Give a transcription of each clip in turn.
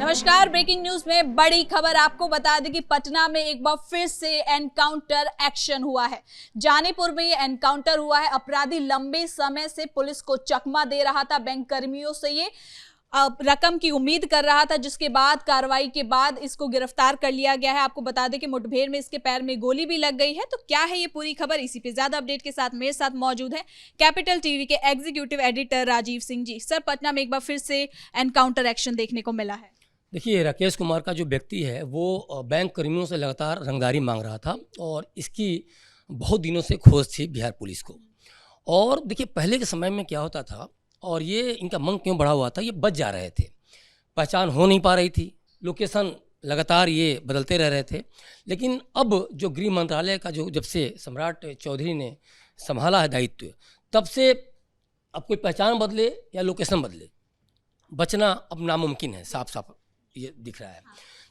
नमस्कार। Breaking news में बड़ी खबर आपको बता दें कि पटना में एक बार फिर से एनकाउंटर एक्शन हुआ है। जानीपुर में ये एनकाउंटर हुआ है। अपराधी लंबे समय से पुलिस को चकमा दे रहा था, बैंक कर्मियों से ये रकम की उम्मीद कर रहा था, जिसके बाद कार्रवाई के बाद इसको गिरफ्तार कर लिया गया है। आपको बता दें कि मुठभेड़ में इसके पैर में गोली भी लग गई है। तो क्या है ये पूरी खबर, इसी पे ज्यादा अपडेट के साथ मेरे साथ मौजूद है कैपिटल टीवी के executive editor Rajiv Singh ji. Sir, Patna में एक बार फिर से एनकाउंटर एक्शन देखने को मिला है। देखिए, राकेश कुमार का जो व्यक्ति है वो बैंक कर्मियों से लगातार रंगदारी मांग रहा था और इसकी बहुत दिनों से खोज थी बिहार पुलिस को। और देखिए, पहले के समय में क्या होता था और ये इनका मन क्यों बढ़ा हुआ था, ये बच जा रहे थे, पहचान हो नहीं पा रही थी, लोकेशन लगातार ये बदलते रह रहे थे। लेकिन अब जो गृह मंत्रालय का जो जब से सम्राट चौधरी ने संभाला है दायित्व, तब से अब कोई पहचान बदले या लोकेशन बदले, बचना अब नामुमकिन है, साफ साफ ये दिख रहा है।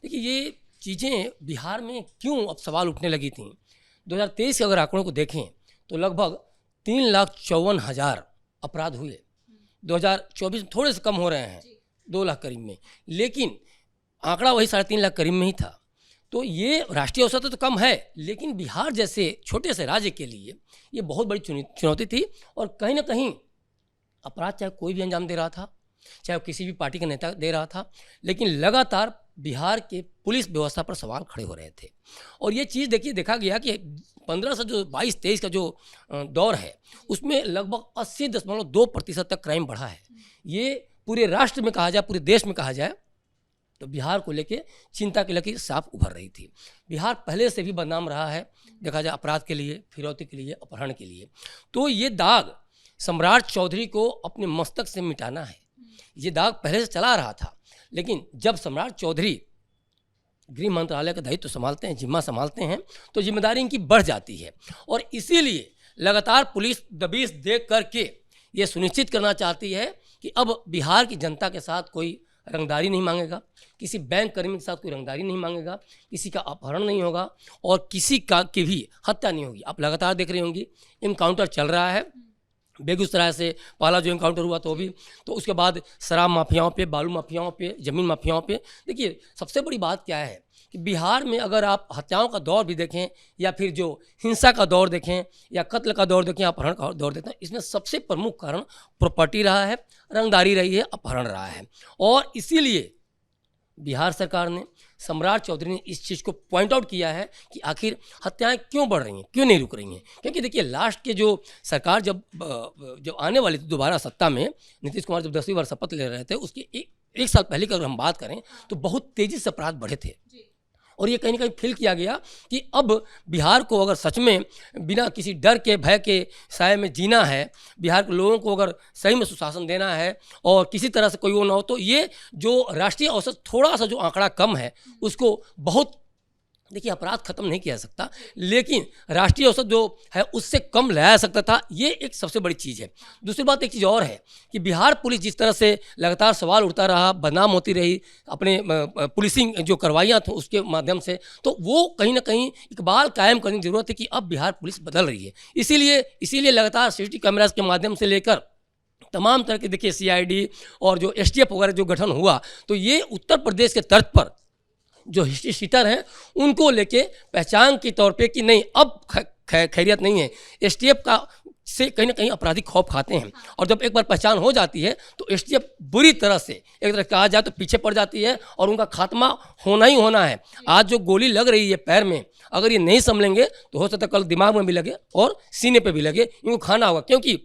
देखिए, ये चीज़ें बिहार में क्यों अब सवाल उठने लगी थी। 2023 के अगर आंकड़ों को देखें तो लगभग 3,54,000 अपराध हुए। 2024 में थोड़े से कम हो रहे हैं, 2 लाख करीब में, लेकिन आंकड़ा वही 3.5 लाख करीब में ही था। तो ये राष्ट्रीय औसत तो कम है, लेकिन बिहार जैसे छोटे से राज्य के लिए ये बहुत बड़ी चुनौती थी। और कहीं ना कहीं अपराध चाहे कोई भी अंजाम दे रहा था, चाहे किसी भी पार्टी का नेता दे रहा था, लेकिन लगातार बिहार के पुलिस व्यवस्था पर सवाल खड़े हो रहे थे। और ये चीज़ देखिए, देखा गया कि 15 से जो 22-23 का जो दौर है, उसमें लगभग 80.2% तक क्राइम बढ़ा है। ये पूरे राष्ट्र में कहा जाए, पूरे देश में कहा जाए, तो बिहार को लेके चिंता की लकीर साफ उभर रही थी। बिहार पहले से भी बदनाम रहा है, देखा जाए अपराध के लिए, फिरौती के लिए, अपहरण के लिए। तो ये दाग सम्राट चौधरी को अपने मस्तक से मिटाना है। ये दाग पहले से चला रहा था, लेकिन जब सम्राट चौधरी गृह मंत्रालय का दायित्व संभालते हैं, जिम्मा संभालते हैं, तो जिम्मेदारी इनकी बढ़ जाती है। और इसीलिए लगातार पुलिस दबिश दे करके ये सुनिश्चित करना चाहती है कि अब बिहार की जनता के साथ कोई रंगदारी नहीं मांगेगा, किसी बैंक कर्मी के साथ कोई रंगदारी नहीं मांगेगा, किसी का अपहरण नहीं होगा और किसी का की भी हत्या नहीं होगी। आप लगातार देख रही होंगी इनकाउंटर चल रहा है। बेगूसराय से पहला जो इनकाउंटर हुआ तो भी, तो उसके बाद शराब माफियाओं पे, बालू माफियाओं पे, ज़मीन माफियाओं पे। देखिए, सबसे बड़ी बात क्या है कि बिहार में अगर आप हत्याओं का दौर भी देखें या फिर जो हिंसा का दौर देखें या कत्ल का दौर देखें, अपहरण का दौर देखें, इसमें सबसे प्रमुख कारण प्रॉपर्टी रहा है, रंगदारी रही है, अपहरण रहा है। और इसीलिए बिहार सरकार ने, सम्राट चौधरी ने इस चीज़ को पॉइंट आउट किया है कि आखिर हत्याएं क्यों बढ़ रही हैं, क्यों नहीं रुक रही हैं। क्योंकि देखिए, लास्ट के जो सरकार जब आने वाली थी दोबारा सत्ता में, नीतीश कुमार जब 10वीं बार शपथ ले रहे थे, उसके एक साल पहले की अगर हम बात करें तो बहुत तेज़ी से अपराध बढ़े थे। और ये कहीं ना कहीं फील किया गया कि अब बिहार को अगर सच में बिना किसी डर के, भय के साए में जीना है, बिहार के लोगों को अगर सही में सुशासन देना है और किसी तरह से कोई वो ना हो, तो ये जो राष्ट्रीय औसत थोड़ा सा जो आंकड़ा कम है, उसको बहुत, देखिए, अपराध खत्म नहीं किया जा सकता, लेकिन राष्ट्रीय औसत जो है उससे कम लाया जा सकता था। ये एक सबसे बड़ी चीज़ है। दूसरी बात, एक चीज़ और है कि बिहार पुलिस जिस तरह से लगातार सवाल उठता रहा, बदनाम होती रही अपने पुलिसिंग जो कार्रवाइयाँ थी उसके माध्यम से, तो वो कहीं ना कहीं इकबाल कायम करने की ज़रूरत है कि अब बिहार पुलिस बदल रही है। इसीलिए लगातार CCTV कैमराज के माध्यम से लेकर तमाम तरह के, देखिए, CID और जो STF वगैरह जो गठन हुआ, तो ये उत्तर प्रदेश के तर्ज पर जो हिस्ट्री शीटर हैं उनको लेके पहचान के तौर पे कि नहीं, अब खैरियत नहीं है। STF का से कहीं ना कहीं अपराधी खौफ खाते हैं, और जब एक बार पहचान हो जाती है तो STF बुरी तरह से, एक तरह कहा जाए तो, पीछे पड़ जाती है और उनका खात्मा होना ही होना है। आज जो गोली लग रही है पैर में, अगर ये नहीं संभलेंगे तो हो सकता है कल दिमाग में भी लगे और सीने पे भी लगे, इनको खाना होगा। क्योंकि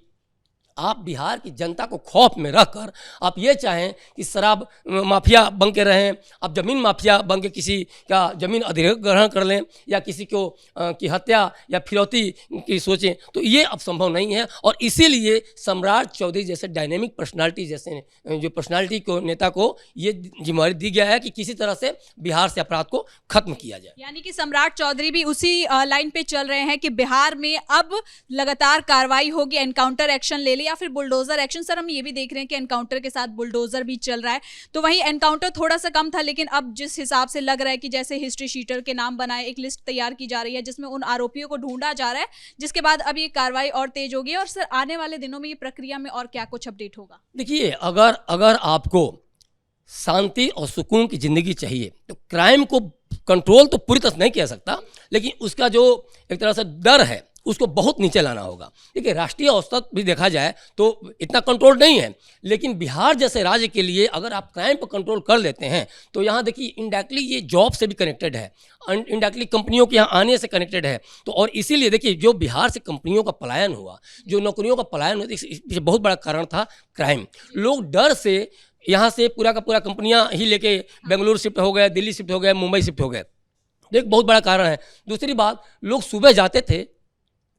आप बिहार की जनता को खौफ में रखकर आप ये चाहें कि शराब माफिया बन के रहें, आप ज़मीन माफिया बन के किसी का ज़मीन अधिग्रहण कर लें या किसी को की हत्या या फिरौती की सोचें, तो ये अब संभव नहीं है। और इसीलिए सम्राट चौधरी जैसे डायनेमिक पर्सनालिटी, जैसे जो पर्सनालिटी को, नेता को ये जिम्मेदारी दी गया है कि किसी तरह से बिहार से अपराध को खत्म किया जाए। यानी कि सम्राट चौधरी भी उसी लाइन पे चल रहे हैं कि बिहार में अब लगातार कार्रवाई होगी, एनकाउंटर एक्शन ले या फिर बुलडोजर एक्शन। सर, हम ये भी देख रहे हैं कि एनकाउंटर के साथ बुलडोजर भी चल रहा है। तो वहीं एनकाउंटर थोड़ा सा कम था, लेकिन अब जिस हिसाब से लग रहा है कि जैसे हिस्ट्री शीटर के नाम बनाए एक लिस्ट तैयार की जा रही है जिसमें उन आरोपियों को ढूंढा जा रहा है, जिसके बाद अब ये कार्रवाई और तेज होगी। और सर, आने वाले दिनों में ये प्रक्रिया में और क्या कुछ अपडेट होगा? देखिए, अगर आपको शांति और सुकून की ज़िंदगी चाहिए। तो क्राइम को कंट्रोल तो पूरी तरह से नहीं किया सकता, लेकिन उसका जो एक तरह से दर है उसको बहुत नीचे लाना होगा। देखिए, राष्ट्रीय औसत भी देखा जाए तो इतना कंट्रोल नहीं है, लेकिन बिहार जैसे राज्य के लिए अगर आप क्राइम पर कंट्रोल कर लेते हैं तो यहाँ देखिए इनडायरेक्टली ये जॉब से भी कनेक्टेड है, इनडायरेक्टली कंपनियों के यहाँ आने से कनेक्टेड है। तो और इसीलिए देखिए जो बिहार से कंपनियों का पलायन हुआ, जो नौकरियों का पलायन हुआ, इसके बहुत बड़ा कारण था क्राइम। लोग डर से यहाँ से पूरा का पूरा कंपनियाँ ही लेके बेंगलुरु शिफ्ट हो गए, दिल्ली शिफ्ट हो गए, मुंबई शिफ्ट हो गए। एक बहुत बड़ा कारण है। दूसरी बात, लोग सुबह जाते थे,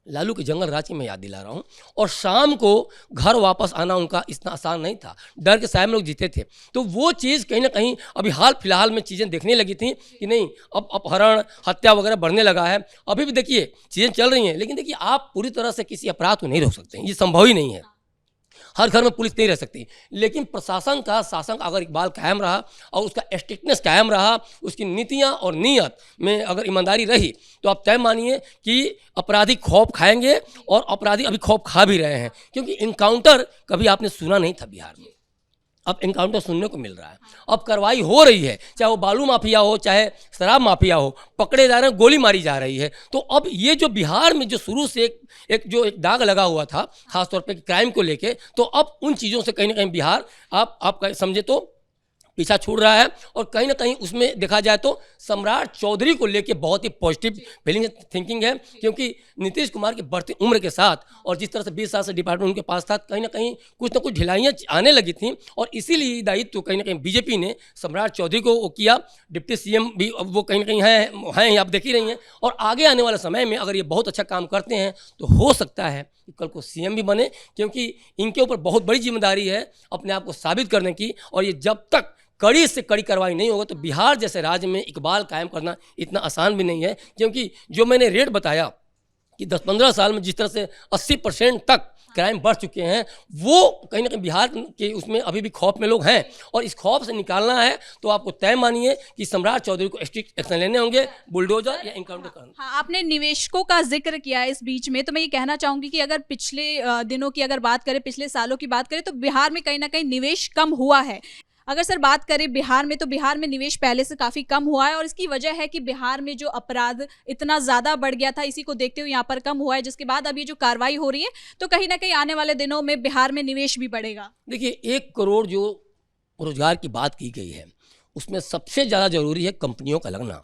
लालू के जंगल राज की मैं याद दिला रहा हूँ, और शाम को घर वापस आना उनका इतना आसान नहीं था, डर के साए में लोग जीते थे। तो वो चीज़ कहीं ना कहीं अभी हाल फिलहाल में चीज़ें देखने लगी थी कि नहीं, अब अपहरण हत्या वगैरह बढ़ने लगा है। अभी भी देखिए चीज़ें चल रही हैं, लेकिन देखिए आप पूरी तरह से किसी अपराध को नहीं रोक सकते, ये संभव ही नहीं है। हर घर में पुलिस नहीं रह सकती, लेकिन प्रशासन का शासन अगर इकबाल कायम रहा और उसका स्ट्रिक्टनेस कायम रहा, उसकी नीतियां और नीयत में अगर ईमानदारी रही, तो आप तय मानिए कि अपराधी खौफ खाएंगे, और अपराधी अभी खौफ खा भी रहे हैं। क्योंकि इनकाउंटर कभी आपने सुना नहीं था बिहार में, अब इनकाउंटर सुनने को मिल रहा है, अब कार्रवाई हो रही है, चाहे वो बालू माफिया हो, चाहे शराब माफिया हो, पकड़े जा रहे हैं, गोली मारी जा रही है। तो अब ये जो बिहार में जो शुरू से एक दाग लगा हुआ था खासतौर पे क्राइम को लेके, तो अब उन चीज़ों से कहीं ना कहीं बिहार आप समझे तो पीछा छूट रहा है। और कहीं ना कहीं उसमें देखा जाए तो सम्राट चौधरी को लेके बहुत ही पॉजिटिव फीलिंग थिंकिंग है, क्योंकि नीतीश कुमार की बढ़ती उम्र के साथ और जिस तरह से 20 साल से डिपार्टमेंट उनके पास था, कहीं ना कहीं कुछ ना कुछ ढिलाइयाँ आने लगी थी, और इसीलिए दायित्व कहीं ना कहीं बीजेपी ने सम्राट चौधरी को वो किया। डिप्टी सीएम भी वो कहीं ना कहीं हैं, आप देख ही रही हैं। और आगे आने वाले समय में अगर ये बहुत अच्छा काम करते हैं तो हो सकता है कि कल को सीएम भी बने, क्योंकि इनके ऊपर बहुत बड़ी जिम्मेदारी है अपने आप को साबित करने की। और ये जब तक कड़ी से कड़ी कार्रवाई नहीं होगा तो बिहार जैसे राज्य में इकबाल कायम करना इतना आसान भी नहीं है। क्योंकि जो मैंने रेट बताया कि 10-15 साल में जिस तरह से 80% तक क्राइम बढ़ चुके हैं, वो कहीं ना कहीं बिहार के उसमें अभी भी खौफ में लोग हैं, और इस खौफ से निकालना है तो आपको तय मानिए कि सम्राट चौधरी को स्ट्रिक्ट एक्शन लेने होंगे, बुलडोजर या इनकाउंटर करना। हाँ, आपने निवेशकों का जिक्र किया है इस बीच में, तो मैं ये कहना चाहूंगी कि अगर पिछले दिनों की अगर बात करें, पिछले सालों की बात करें, तो बिहार में कहीं ना कहीं निवेश कम हुआ है। अगर सर बात करें बिहार में, तो बिहार में निवेश पहले से काफ़ी कम हुआ है, और इसकी वजह है कि बिहार में जो अपराध इतना ज़्यादा बढ़ गया था, इसी को देखते हुए यहाँ पर कम हुआ है, जिसके बाद अब ये जो कार्रवाई हो रही है तो कहीं ना कहीं आने वाले दिनों में बिहार में निवेश भी बढ़ेगा। देखिए, 1 करोड़ जो रोजगार की बात की गई है, उसमें सबसे ज़्यादा जरूरी है कंपनियों का लगना।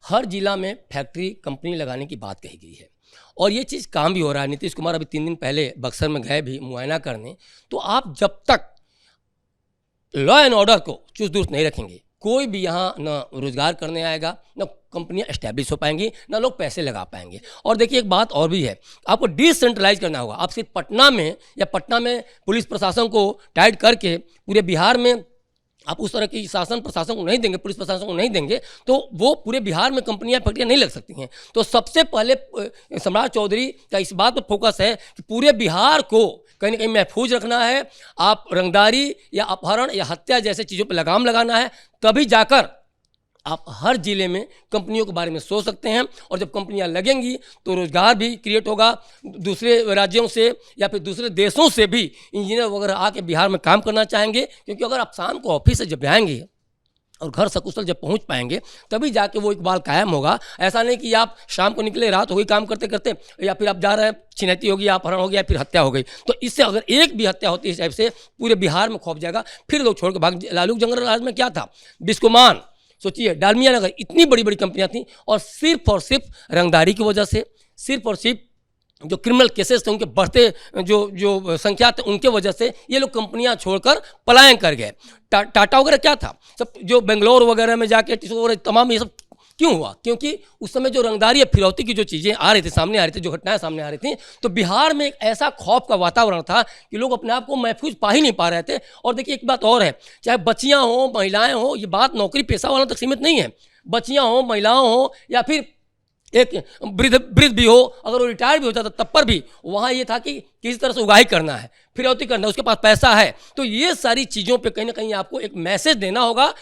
हर जिला में फैक्ट्री कंपनी लगाने की बात कही गई है, और ये चीज़ काम भी हो रहा है। नीतीश कुमार अभी 3 दिन पहले बक्सर में गए भी मुआयना करने। तो आप जब तक लॉ एंड ऑर्डर को चुस्त दुरुस्त नहीं रखेंगे, कोई भी यहाँ न रोजगार करने आएगा, न कंपनियां एस्टैब्लिश हो पाएंगी, न लोग पैसे लगा पाएंगे। और देखिए एक बात और भी है, आपको डिसेंट्रलाइज करना होगा। आप सिर्फ पटना में पुलिस प्रशासन को टाइट करके पूरे बिहार में आप उस तरह की शासन प्रशासन को नहीं देंगे, पुलिस प्रशासन को नहीं देंगे, तो वो पूरे बिहार में कंपनियां फैक्ट्रियां नहीं लग सकती हैं। तो सबसे पहले सम्राट चौधरी का इस बात पर फोकस है कि पूरे बिहार को कहीं ना कहीं महफूज रखना है। आप रंगदारी या अपहरण या हत्या जैसे चीज़ों पर लगाम लगाना है, तभी जाकर आप हर जिले में कंपनियों के बारे में सोच सकते हैं। और जब कंपनियां लगेंगी तो रोजगार भी क्रिएट होगा, दूसरे राज्यों से या फिर दूसरे देशों से भी इंजीनियर वगैरह आके बिहार में काम करना चाहेंगे। क्योंकि अगर आप शाम को ऑफिस से जब आएंगे और घर सकुशल जब पहुंच पाएंगे, तभी जाके वो इकबाल कायम होगा। ऐसा नहीं कि आप शाम को निकले, रात हो गई काम करते करते, या फिर आप जा रहे हैं, छिनैती होगी, अपहरण हो गया, फिर हत्या हो गई। तो इससे अगर एक भी हत्या होती है इस टाइप से, पूरे बिहार में खौफ जाएगा, फिर लोग छोड़ के भाग। लालू जंगल राज में क्या था, बिस्कोमान, सोचिए डालमिया नगर, इतनी बड़ी बड़ी कंपनियां थी, और सिर्फ रंगदारी की वजह से, सिर्फ और सिर्फ जो क्रिमिनल केसेस थे उनके बढ़ते जो संख्या थे, उनके वजह से ये लोग कंपनियां छोड़कर पलायन कर गए। टाटा वगैरह क्या था, सब जो बेंगलोर वगैरह में जाके तमाम ये सब क्यों हुआ? क्योंकि उस समय जो रंगदारी या फिरौती की जो चीज़ें आ रही थी, सामने आ रही थी, जो घटनाएं सामने आ रही थी, तो बिहार में एक ऐसा खौफ का वातावरण था कि लोग अपने आप को महफूज पा ही नहीं पा रहे थे। और देखिए एक बात और है, चाहे बच्चियां हों, महिलाएं हों, ये बात नौकरी पेशा वालों तक सीमित नहीं है। बच्चियां हों, महिलाओं हों, या फिर एक वृद्ध भी हो, अगर वो रिटायर भी हो जाता तब पर भी वहाँ ये था कि किसी तरह से उगाही करना है, फिरौती करना है, उसके पास पैसा है। तो ये सारी चीज़ों पे कहीं ना कहीं आपको एक मैसेज देना होगा,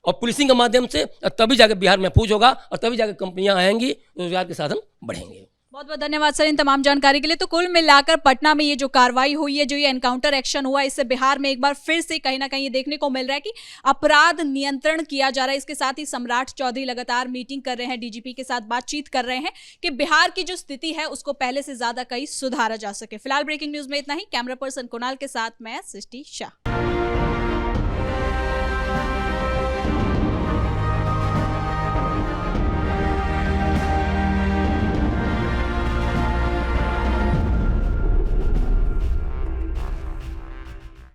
और पुलिसिंग के माध्यम से, तभी जाकर बिहार महफूज होगा, और तभी जाकर कंपनियां आएंगी, रोजगार के साधन बढ़ेंगे। बहुत बहुत धन्यवाद सर इन तमाम जानकारी के लिए। तो कुल मिलाकर पटना में ये जो कार्रवाई हुई है, जो ये एनकाउंटर एक्शन हुआ, इससे बिहार में एक बार फिर से कहीं ना कहीं ये देखने को मिल रहा है कि अपराध नियंत्रण किया जा रहा है। इसके साथ ही सम्राट चौधरी लगातार मीटिंग कर रहे हैं, डीजीपी के साथ बातचीत कर रहे हैं कि बिहार की जो स्थिति है उसको पहले से ज्यादा कहीं सुधारा जा सके। फिलहाल ब्रेकिंग न्यूज में इतना ही। कैमरा पर्सन कुणाल के साथ मैं सृष्टि शाह।